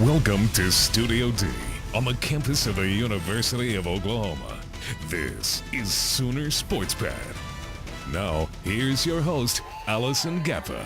Welcome to Studio D on the campus of the University of Oklahoma. This is Sooner Sports Pad. Now, here's your host, Allison Gappa.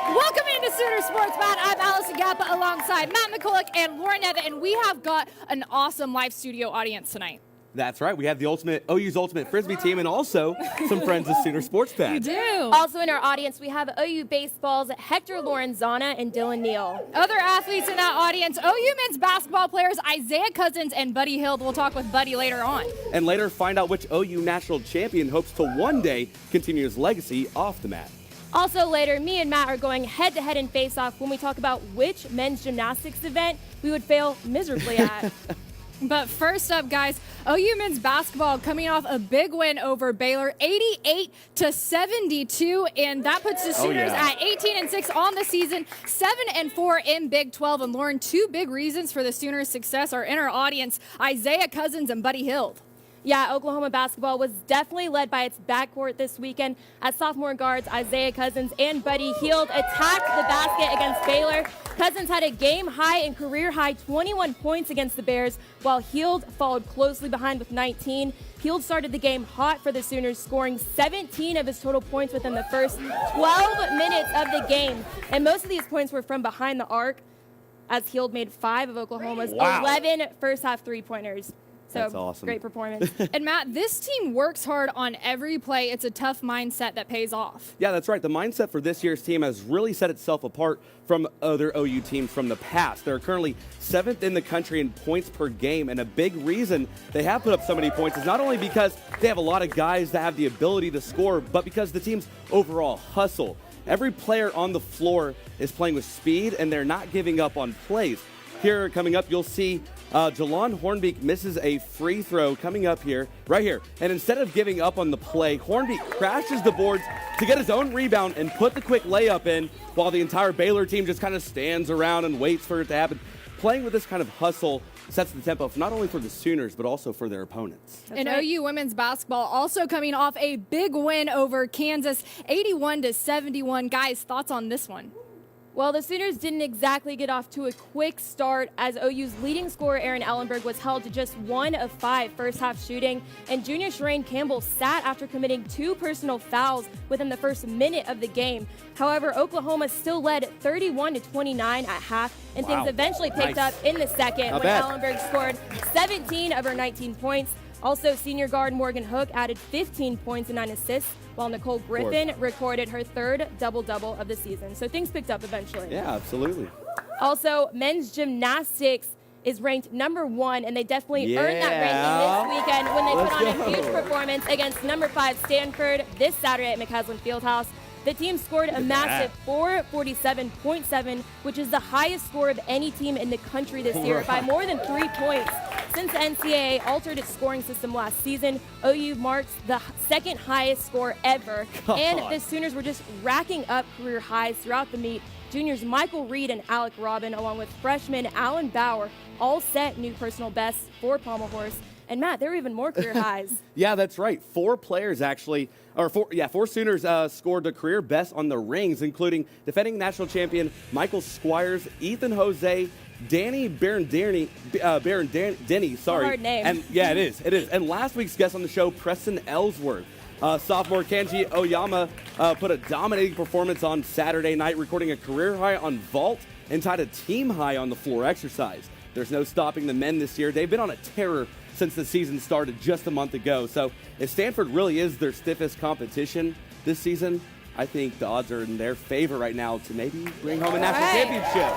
Welcome into Sooner Sports Pad. I'm Allison Gappa alongside Matt McCulloch and Lauren Neva, and we have got an awesome live studio audience tonight. That's right. We have the OU's Ultimate Frisbee team and also some friends of Sooner Sports Pad. You do. Also in our audience, we have OU Baseball's Hector Lorenzana and Dylan Neal. Other athletes in that audience, OU men's basketball players Isaiah Cousins and Buddy Hield. We'll talk with Buddy later on. And later find out which OU national champion hopes to one day continue his legacy off the mat. Also later, me and Matt are going head-to-head in face-off when we talk about which men's gymnastics event we would fail miserably at. But first up, guys, OU men's basketball coming off a big win over Baylor, 88-72, and that puts the Sooners at 18-6 on the season, 7-4 in Big 12. And Lauren, two big reasons for the Sooners' success are in our audience: Isaiah Cousins and Buddy Hield. Yeah, Oklahoma basketball was definitely led by its backcourt this weekend as sophomore guards Isaiah Cousins and Buddy Hield attacked the basket against Baylor. Cousins had a game-high and career-high 21 points against the Bears, while Hield followed closely behind with 19. Hield started the game hot for the Sooners, scoring 17 of his total points within the first 12 minutes of the game. And most of these points were from behind the arc, as Hield made 5 of Oklahoma's 11 first-half three-pointers. So, that's awesome. Great performance. And Matt, this team works hard on every play. It's a tough mindset that pays off. Yeah, that's right. The mindset for this year's team has really set itself apart from other OU teams from the past. They're currently 7th in the country in points per game, and a big reason they have put up so many points is not only because they have a lot of guys that have the ability to score, but because the team's overall hustle. Every player on the floor is playing with speed, and they're not giving up on plays. Here, coming up, you'll see Jalon Hornbeek misses a free throw coming up here, right here. And instead of giving up on the play, Hornbeek crashes the boards to get his own rebound and put the quick layup in, while the entire Baylor team just kind of stands around and waits for it to happen. Playing with this kind of hustle sets the tempo not only for the Sooners, but also for their opponents. And OU women's basketball also coming off a big win over Kansas, 81-71. Guys, thoughts on this one? Well, the Sooners didn't exactly get off to a quick start, as OU's leading scorer, Aaron Ellenberg, was held to just 1 of 5 first-half shooting, and junior Shereen Campbell sat after committing 2 personal fouls within the first minute of the game. However, Oklahoma still led 31-29 at half, and things eventually picked up in the second when Ellenberg scored 17 of her 19 points. Also, senior guard Morgan Hook added 15 points and 9 assists, while Nicole Griffin recorded her 3rd double-double of the season. So things picked up eventually. Yeah, absolutely. Also, men's gymnastics is ranked number 1, and they definitely earned that ranking this weekend when they put on a huge performance against number 5 Stanford this Saturday at McCaslin Fieldhouse. The team scored a massive 447.7, which is the highest score of any team in the country this year by more than 3 points. Since the NCAA altered its scoring system last season, OU marks the 2nd highest score ever. And the Sooners were just racking up career highs throughout the meet. Juniors Michael Reed and Alec Robin, along with freshman Alan Bauer, all set new personal bests for Pommel Horse. And Matt, there were even more career highs. Yeah, that's right. 4 players actually, or 4 Sooners scored a career best on the rings, including defending national champion Michael Squires, Ethan Jose, Danny Berendini, sorry. Hard name. And yeah, it is. And last week's guest on the show, Preston Ellsworth. Sophomore Kanji Oyama put a dominating performance on Saturday night, recording a career high on vault and tied a team high on the floor exercise. There's no stopping the men this year. They've been on a tear since the season started just a month ago. So if Stanford really is their stiffest competition this season, I think the odds are in their favor right now to maybe bring home a national championship.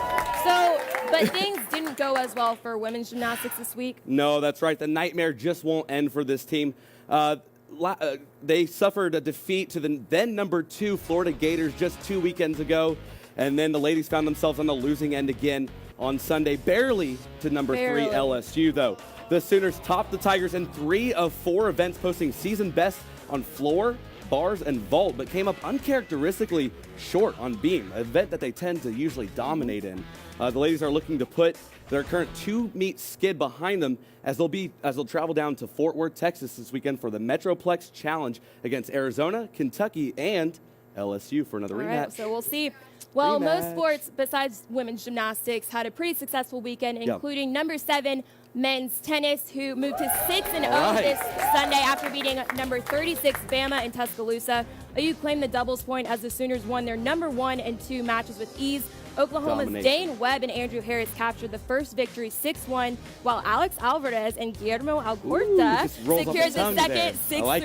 But things didn't go as well for women's gymnastics this week. No, that's right. The nightmare just won't end for this team. They suffered a defeat to the then number 2 Florida Gators just 2 weekends ago. And then the ladies found themselves on the losing end again on Sunday, barely to number 3 LSU, though. The Sooners topped the Tigers in 3 of 4 events, posting season best on floor, bars, and vault, but came up uncharacteristically short on beam, an event that they tend to usually dominate in. The ladies are looking to put their current 2-meet skid behind them as they'll travel down to Fort Worth, Texas this weekend for the Metroplex Challenge against Arizona, Kentucky, and LSU for another rematch. Right, so we'll see. Well, most Rematch. sports besides women's gymnastics had a pretty successful weekend, including number 7 men's tennis, who moved to 6-0 right. this Sunday after beating number 36 Bama in Tuscaloosa. OU claimed the doubles point as the Sooners won their number 1 and 2 matches with ease. Oklahoma's Domination. Dane Webb and Andrew Harris captured the first victory 6-1, while Alex Alvarez and Guillermo Alcorta just rolls off secured the the tongue second there. 6-3. I like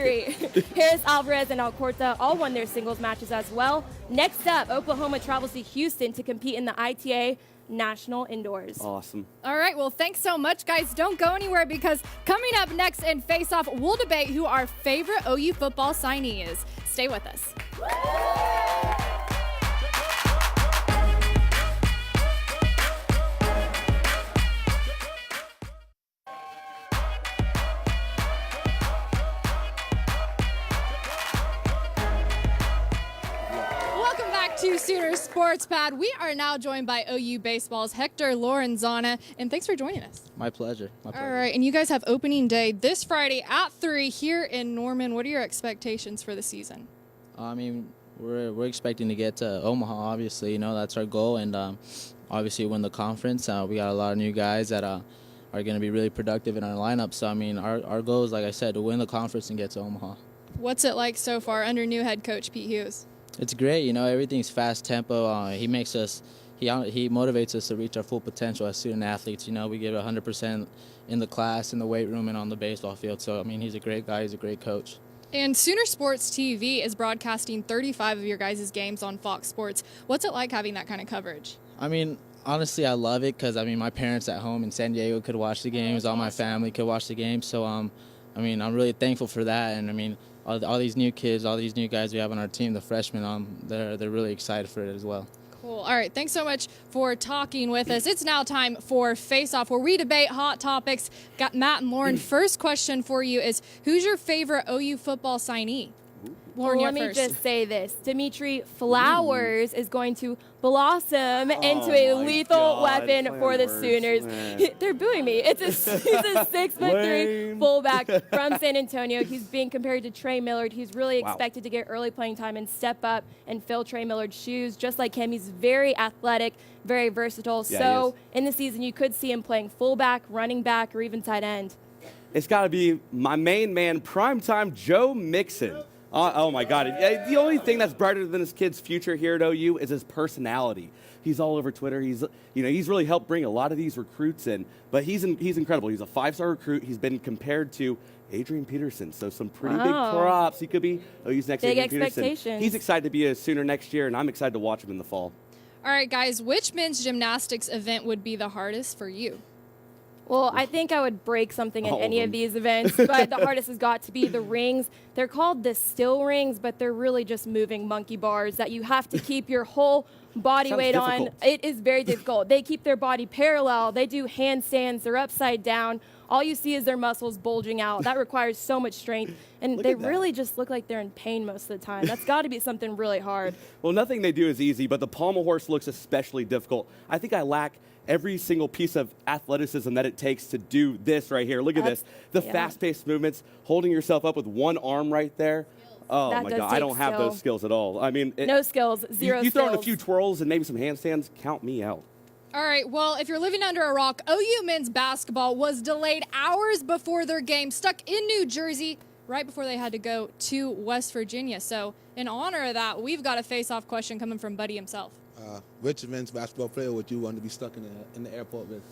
it. Harris, Alvarez, and Alcorta all won their singles matches as well. Next up, Oklahoma travels to Houston to compete in the ITA National Indoors. Awesome. All right, well, thanks so much, guys. Don't go anywhere, because coming up next in Face Off, we'll debate who our favorite OU football signee is. Stay with us. Welcome back to Sooner Sports Pad. We are now joined by OU Baseball's Hector Lorenzana, and thanks for joining us. My pleasure. All right, and you guys have opening day this Friday at 3 here in Norman. What are your expectations for the season? I mean, we're expecting to get to Omaha, obviously. You know, that's our goal, and obviously win the conference. We got a lot of new guys that are going to be really productive in our lineup. So, I mean, our goal is, like I said, to win the conference and get to Omaha. What's it like so far under new head coach Pete Hughes? It's great. You know, everything's fast tempo. He motivates us to reach our full potential as student athletes. You know, we give 100% in the class, in the weight room, and on the baseball field. So, I mean, he's a great guy. He's a great coach. And Sooner Sports TV is broadcasting 35 of your guys' games on Fox Sports. What's it like having that kind of coverage? I mean, honestly, I love it because, I mean, my parents at home in San Diego could watch the games. All my family could watch the games. So, I mean, I'm really thankful for that. And, I mean, all these new kids, all these new guys we have on our team, the freshmen, they're really excited for it as well. Cool. All right. Thanks so much for talking with us. It's now time for Face Off, where we debate hot topics. Got Matt and Lauren. First question for you is, who's your favorite OU football signee? Lauren, Well, you're let me first. just say this. Dimitri Flowers is going to blossom into a my lethal God, weapon play for on the words, Sooners. man. They're booing me. He's a 6'3" Lame. fullback from San Antonio. He's being compared to Trey Millard. He's really Wow. expected to get early playing time and step up and fill Trey Millard's shoes. Just like him, he's very athletic, very versatile. Yeah, So he in the season, you could see him playing fullback, running back, or even tight end. It's got to be my main man, primetime Joe Mixon. Oh my God! The only thing that's brighter than this kid's future here at OU is his personality. He's all over Twitter. He's really helped bring a lot of these recruits in. But he's incredible. He's a 5-star recruit. He's been compared to Adrian Peterson. So some pretty big props. He could be OU's next Big Adrian Peterson. expectations. He's excited to be a Sooner next year, and I'm excited to watch him in the fall. All right, guys. Which men's gymnastics event would be the hardest for you? Well, I think I would break something in All of any them. of these events, but the hardest has got to be the rings. They're called the still rings, but they're really just moving monkey bars that you have to keep your whole body Sounds weight on. difficult. It is very difficult. They keep their body parallel. They do handstands. They're upside down. All you see is their muscles bulging out. That requires so much strength, and Look they at that. really just look like they're in pain most of the time. That's got to be something really hard. Well, nothing they do is easy, but the pommel horse looks especially difficult. I think I lack every single piece of athleticism that it takes to do this right here. Look at this. The yeah. fast-paced movements, holding yourself up with one arm right there. Oh, That my does God. I take don't have skill. those skills at all. I mean, No skills, zero you throw in a skills. few twirls and maybe some handstands, count me out. All right, well, if you're living under a rock, OU men's basketball was delayed hours before their game, stuck in New Jersey right before they had to go to West Virginia. So in honor of that, we've got a face-off question coming from Buddy himself. Which men's basketball player would you want to be stuck in the airport with?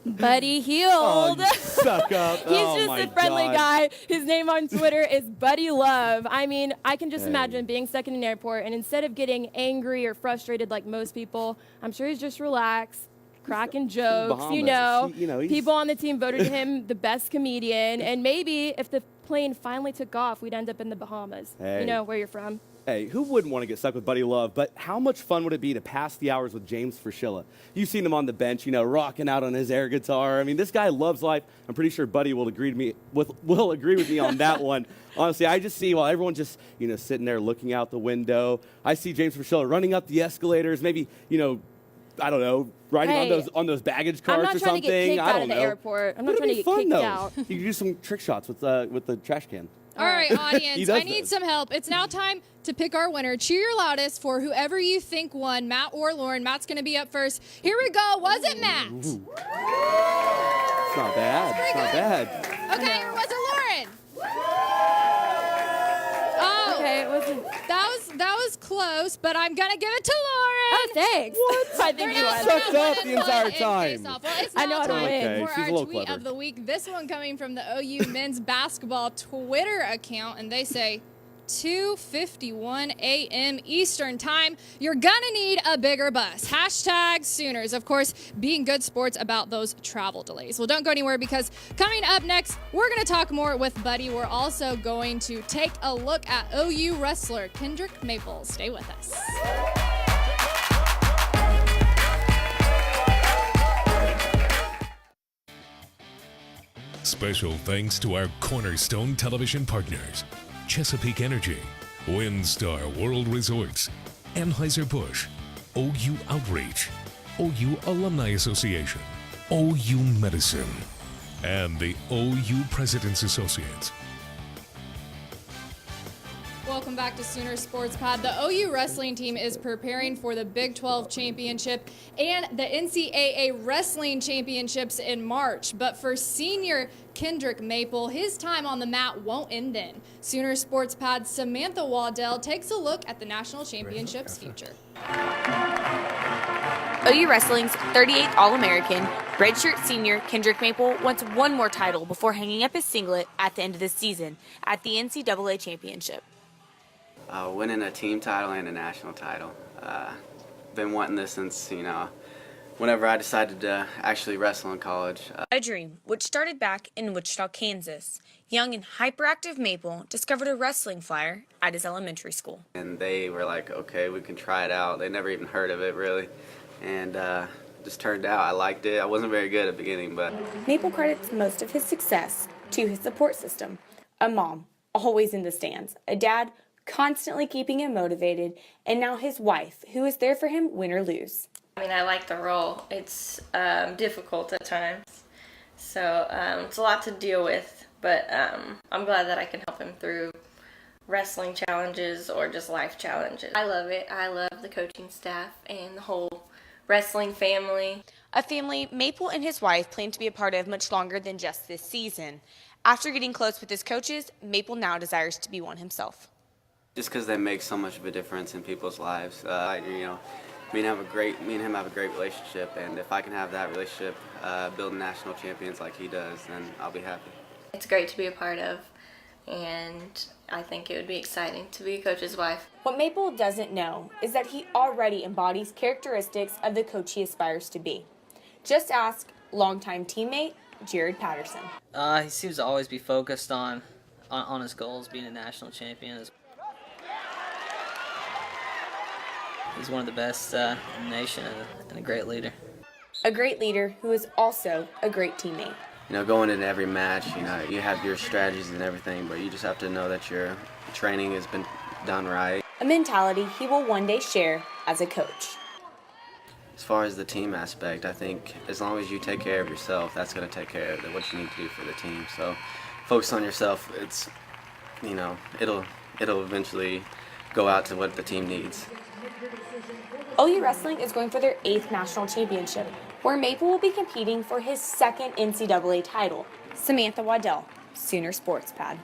Buddy Healed. Oh, you suck up. He's Oh, just my a friendly God. guy. His name on Twitter is Buddy Love. I mean, I can just Hey. imagine being stuck in an airport, and instead of getting angry or frustrated like most people, I'm sure he's just relaxed, cracking jokes. Bahamas. He's- People on the team voted him the best comedian, and maybe if the plane finally took off, we'd end up in the Bahamas. Hey. You know where you're from. Hey, who wouldn't want to get stuck with Buddy Love? But how much fun would it be to pass the hours with James Frischilla? You've seen him on the bench, rocking out on his air guitar. I mean, this guy loves life. I'm pretty sure Buddy will agree with me on that one. Honestly, I just see while everyone's just sitting there looking out the window, I see James Frischilla running up the escalators, maybe I don't know, riding Hey, on those baggage I'm carts not or trying something. to get kicked I out don't of the know. airport. I'm not But trying to it'd get be kicked fun, though. out. You could do some trick shots with the trash can. All right, He audience, does I need those. some help. It's now time to pick our winner. Cheer your loudest for whoever you think won, Matt or Lauren. Matt's going to be up first. Here we go. Was it Matt? It's not bad. It's not bad. Okay, or was it Lauren? Okay, it wasn't. That was close, but I'm going to give it to Lauren. Oh, thanks. What? I think you won. Sucked up the entire time. Well, it's I know now how to time win. for She's a our little tweet clever. of the week. This one coming from the OU men's basketball Twitter account, and they say 2:51 a.m. Eastern time. You're gonna need a bigger bus. Hashtag Sooners. Of course, being good sports about those travel delays. Well, don't go anywhere because coming up next, we're gonna talk more with Buddy. We're also going to take a look at OU wrestler Kendrick Maple. Stay with us. Special thanks to our cornerstone television partners, Chesapeake Energy, WinStar World Resorts, Anheuser-Busch, OU Outreach, OU Alumni Association, OU Medicine, and the OU President's Associates. Welcome back to Sooner Sports Pad. The OU wrestling team is preparing for the Big 12 Championship and the NCAA Wrestling Championships in March. But for senior Kendrick Maple, his time on the mat won't end then. Sooner Sports Pad's Samantha Waddell takes a look at the National Championships future. OU Wrestling's 38th All-American, redshirt senior Kendrick Maple wants one more title before hanging up his singlet at the end of the season at the NCAA Championship. Winning a team title and a national title. Been wanting this since, whenever I decided to actually wrestle in college. A dream which started back in Wichita, Kansas. Young and hyperactive Maple discovered a wrestling flyer at his elementary school. And they were like, okay, we can try it out. They never even heard of it, really. And just turned out I liked it. I wasn't very good at the beginning, but... Maple credits most of his success to his support system. A mom, always in the stands. A dad, constantly keeping him motivated, and now his wife, who is there for him win or lose. I like the role. It's difficult at times, so it's a lot to deal with, but I'm glad that I can help him through wrestling challenges or just life challenges. I love it. I love the coaching staff and the whole wrestling family. A family Maple and his wife plan to be a part of much longer than just this season. After getting close with his coaches, Maple now desires to be one himself. Just because they make so much of a difference in people's lives. Me and him have a great relationship, and if I can have that relationship, building national champions like he does, then I'll be happy. It's great to be a part of, and I think it would be exciting to be a coach's wife. What Maple doesn't know is that he already embodies characteristics of the coach he aspires to be. Just ask longtime teammate Jared Patterson. He seems to always be focused on his goals, being a national champion. He's one of the best in the nation and a great leader. A great leader who is also a great teammate. Going into every match, you have your strategies and everything, but you just have to know that your training has been done right. A mentality he will one day share as a coach. As far as the team aspect, I think as long as you take care of yourself, that's going to take care of what you need to do for the team. So focus on yourself. It's, it'll eventually go out to what the team needs. OU Wrestling is going for their 8th national championship, where Maple will be competing for his 2nd NCAA title. Samantha Waddell, Sooner Sports Pad.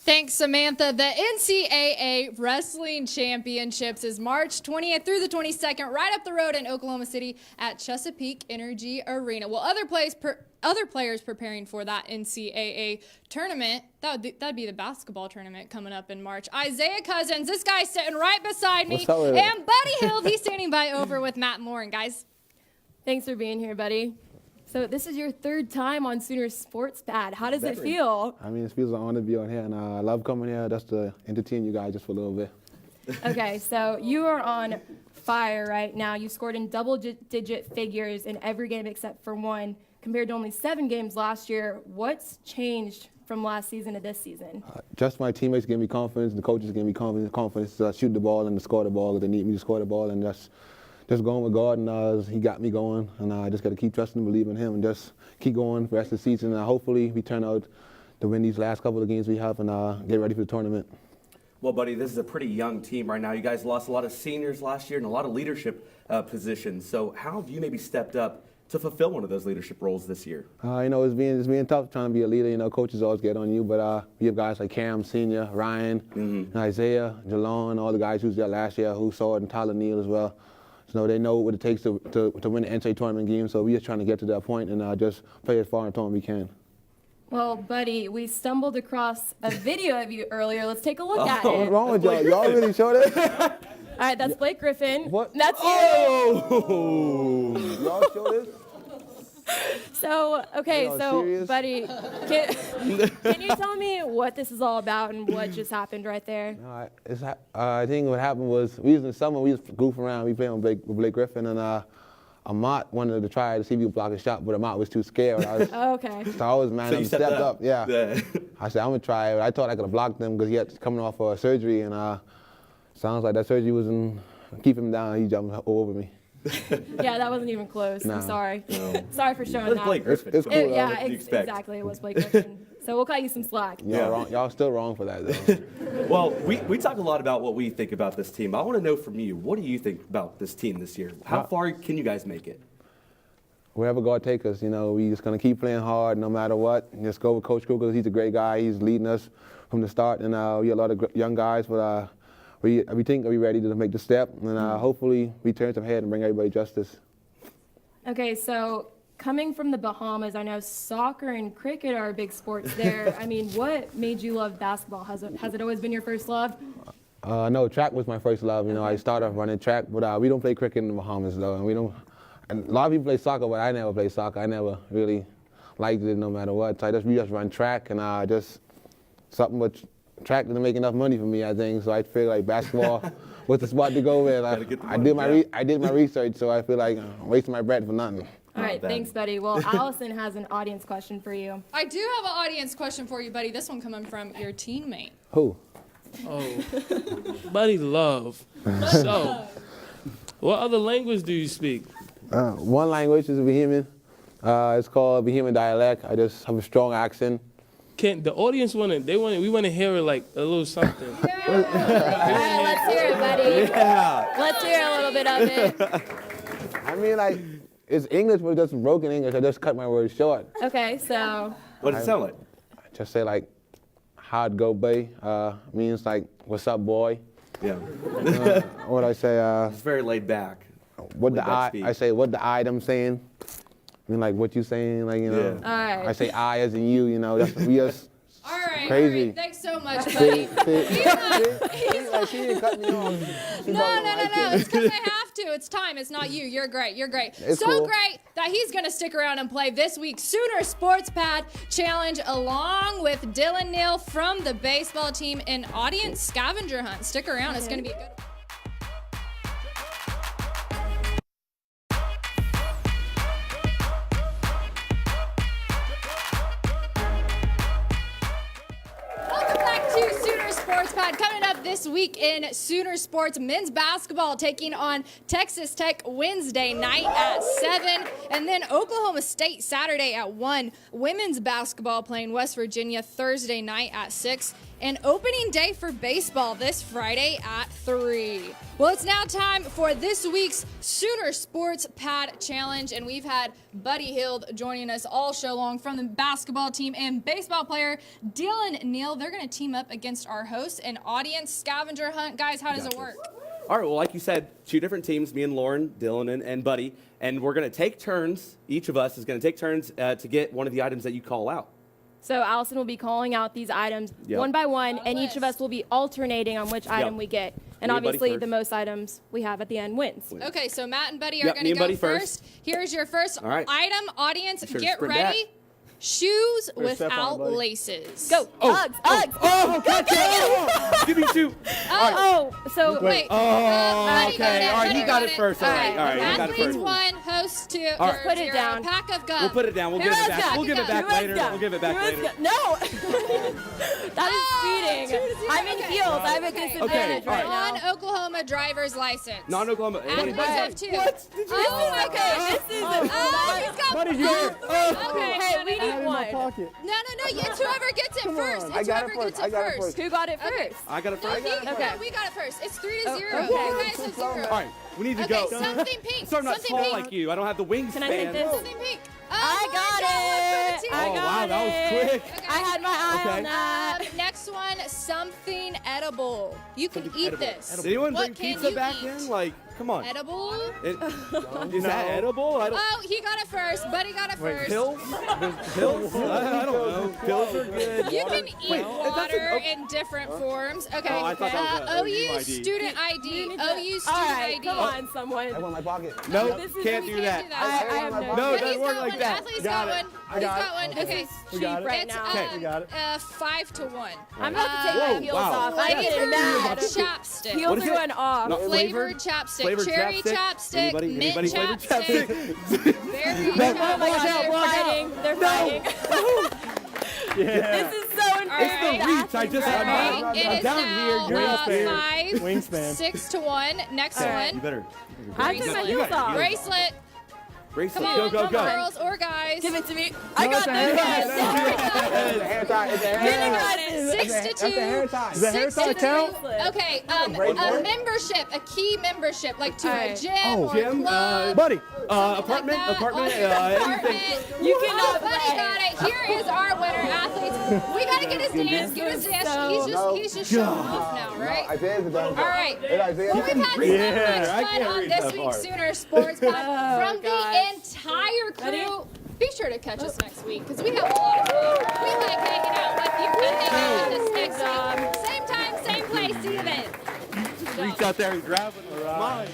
Thanks, Samantha. The NCAA Wrestling Championships is March 20th through the 22nd, right up the road in Oklahoma City at Chesapeake Energy Arena. Well, other players preparing for that NCAA tournament, that'd be the basketball tournament coming up in March. Isaiah Cousins, this guy's sitting right beside me, and Buddy Hill, he's standing by over with Matt and Lauren, guys. Thanks for being here, buddy. So this is your 3rd time on Sooner Sports Pad. How does it feel? It feels an honor to be on here, and I love coming here just to entertain you guys just for a little bit. Okay, so you are on fire right now. You scored in double-digit figures in every game except for one, compared to only 7 games last year. What's changed from last season to this season? Just my teammates give me confidence, the coaches give me confidence to shoot the ball and to score the ball. They need me to score the ball, and just going with God, and he got me going, and I just got to keep trusting and believing in him and just keep going for the rest of the season, and hopefully we turn out to win these last couple of games we have and get ready for the tournament. Well, buddy, this is a pretty young team right now. You guys lost a lot of seniors last year and a lot of leadership positions. So how have you maybe stepped up to fulfill one of those leadership roles this year? It's being tough trying to be a leader. Coaches always get on you, but we have guys like Cam Senior, Ryan, Isaiah, Jalon, all the guys who was there last year who saw it, and Tyler Neal as well. So they know what it takes to win the NCAA tournament game. So we're just trying to get to that point and just play as far in the tournament we can. Well, buddy, we stumbled across a video of you earlier. Let's take a look at it. What's wrong with y'all? Y'all really showed it? All right, that's Blake Griffin. What? That's you. Oh! Y'all show this? So, okay, so, serious? buddy, can you tell me what this is all about and what just happened right there? I think what happened was we was in the summer, we was goofing around, we playing with Blake Griffin, and Amat wanted to try to see if he could block a shot, but Amat was too scared. Okay. So I was, man, So you stepped up. Yeah. Yeah. I said, I'm going to try it. I thought I could have blocked him because he had coming off a surgery, and sounds like that surgery wasn't keeping him down. He jumped over me. Yeah, that wasn't even close. I'm sorry. No. Sorry for showing That's that. Blake Griffin. It's cool. Yeah, What do you expect? exactly. It was Blake Griffin. So we'll cut you some slack. Y'all still wrong for that, though. Well, we talk a lot about what we think about this team. I want to know from you, what do you think about this team this year? How far can you guys make it? Wherever God take us, we just going to keep playing hard no matter what. Just go with Coach Kruger. He's a great guy. He's leading us from the start, and we have a lot of young guys, but we think we're ready to make the step, and hopefully we turn some head and bring everybody justice. Okay, so coming from the Bahamas, I know soccer and cricket are big sports there. I mean, what made you love basketball? Has it always been your first love? No, track was my first love. I started off running track, but we don't play cricket in the Bahamas, though, and we don't. And a lot of people play soccer, but I never played soccer. I never really liked it no matter what. So we just run track, and just something with track didn't make enough money for me, I think. So I feel like basketball was the spot to go with. I did my research, so I feel like I'm wasting my breath for nothing. All right, thanks, buddy. Well, Allison has an audience question for you. I do have an audience question for you, buddy. This one coming from your teammate. Who? Oh, buddy, love. So, what other language do you speak? One language is Bahamian. It's called Bahamian dialect. I just have a strong accent. The audience we want to hear it like a little something. All right, let's hear it, buddy. Yeah. Let's hear a little bit of it. I mean, it's English, but it's just broken English. I just cut my words short. Okay, so. What does it sound like? Just say how'd go, bay? Means what's up, boy? Yeah. What I say? It's very laid back. I say what the item saying. I mean, what you saying, Yeah. All right. I say I as in you, that's we just All right, crazy. all right. Thanks so much, buddy. She didn't cut me off. No. It's because I have to. It's time. It's not you. You're great. It's so cool. great that he's going to stick around and play this week's Sooner Sports Pad Challenge along with Dylan Neal from the baseball team in audience scavenger hunt. Stick around. It's going to be a good one. Sports Pad coming up this week in Sooner Sports men's basketball taking on Texas Tech Wednesday night at 7, and then Oklahoma State Saturday at 1. Women's basketball playing West Virginia Thursday night at 6, and opening day for baseball this Friday at 3. Well, it's now time for this week's Sooner Sports Pad Challenge, and we've had Buddy Hild joining us all show long from the basketball team and baseball player Dylan Neal. They're going to team up against our hosts and audience scavenger hunt. Guys, how does it work? All right, well, like you said, 2 different teams, me and Lauren, Dylan, and Buddy, and we're going to take turns. Each of us is going to take turns to get one of the items that you call out. So Allison will be calling out these items one by one, and each of us will be alternating on which item we get. And obviously, the most items we have at the end wins. Okay, so Matt and Buddy are going to go first. Here's your first item. Audience, get ready. Shoes without laces. Go. Uggs. Give me 2. So wait. Okay. All right, he got it first. All right, Matt leads 1, host 2. Just put it down. Pack of gum. We'll put it down. We'll give it back. We'll give it back later. No. That is cheating. I I'm in heels. I have a disadvantage right now. Non-Oklahoma driver's license. Non-Oklahoma. Athletes have two. What? Did you Oh my gosh. This is He's got Buddy, you get it. Okay, Hey, we need in my one. pocket. No, it's whoever gets it first. It's whoever gets it first. Who got it first? I got it No, first. no, we got it first. It's 3-0. okay. You guys have 0. All right, we need to Okay, go. something pink. So I'm not Something tall pink. like you. I don't have the wingspan. Can I take this? Something pink. I got it. I Oh, got wow, it. that was quick. Okay. I had my eye Okay. on that. Next one, something edible. You can eat Edible. this. Did anyone What bring can pizza you back eat? in? Like, come on. Edible? Is that edible? I don't. Oh, he got it first. Buddy got it first. Pills? Pills? I don't know. Pills are good. You can eat Wait, water in different forms. Okay. Oh, I thought that was a OU OU student ID. OU student All right, ID. come on, someone. I want my pocket. No, This is- can't we do that. I have no. No, it Buddy's doesn't work got like one. that. Athlete's Got got it. one. I He's got got it. one. Okay. We got it. right It's now. Okay, we got it. 5-1. I'm about to take my Whoa, heels wow. off. I get Flavored mad. chapstick. Heels What is are it? going off. No, Flavored chapstick. Flavored Cherry chapstick? chapstick. Anybody? Mint Anybody flavored chapstick. chapstick? Very Oh my gosh, they're fighting. They're fighting. Yeah. This is so unfair. It's the reach. I just, Okay, I'm it is down now here. You're Wingspan. 5-6-1. Next You one. better. I took my You heels got it. off. Bracelet. Bracelet. Come Go, on, go, go. girls or guys. Give it to me. I got it's a this. hair Yes. It's a hair tie. It's a hair Getting tie. at it. 6 to 2. That's a hair tie. Does the hair tie count? Okay, a membership, a key membership, like to a Alright. gym or Gym, club. Buddy. Apartment, like that. apartment, Apartment. anything. You cannot Oh, buddy play. got it. Here is our winner, athletes. We gotta get his dance. Get his dance. He's just showing off now, right? I did it. All right. Isaiah. Well, we've had so Yeah, much I fun can't on read this that week's far. Sooner Sports Pad from the gosh. entire Ready? crew. Be sure to catch us next week because we have a lot of fun. We like hanging out with you. Come hang out with us next week. Same time, same place. See you then. Reach out there and grab it. Mine.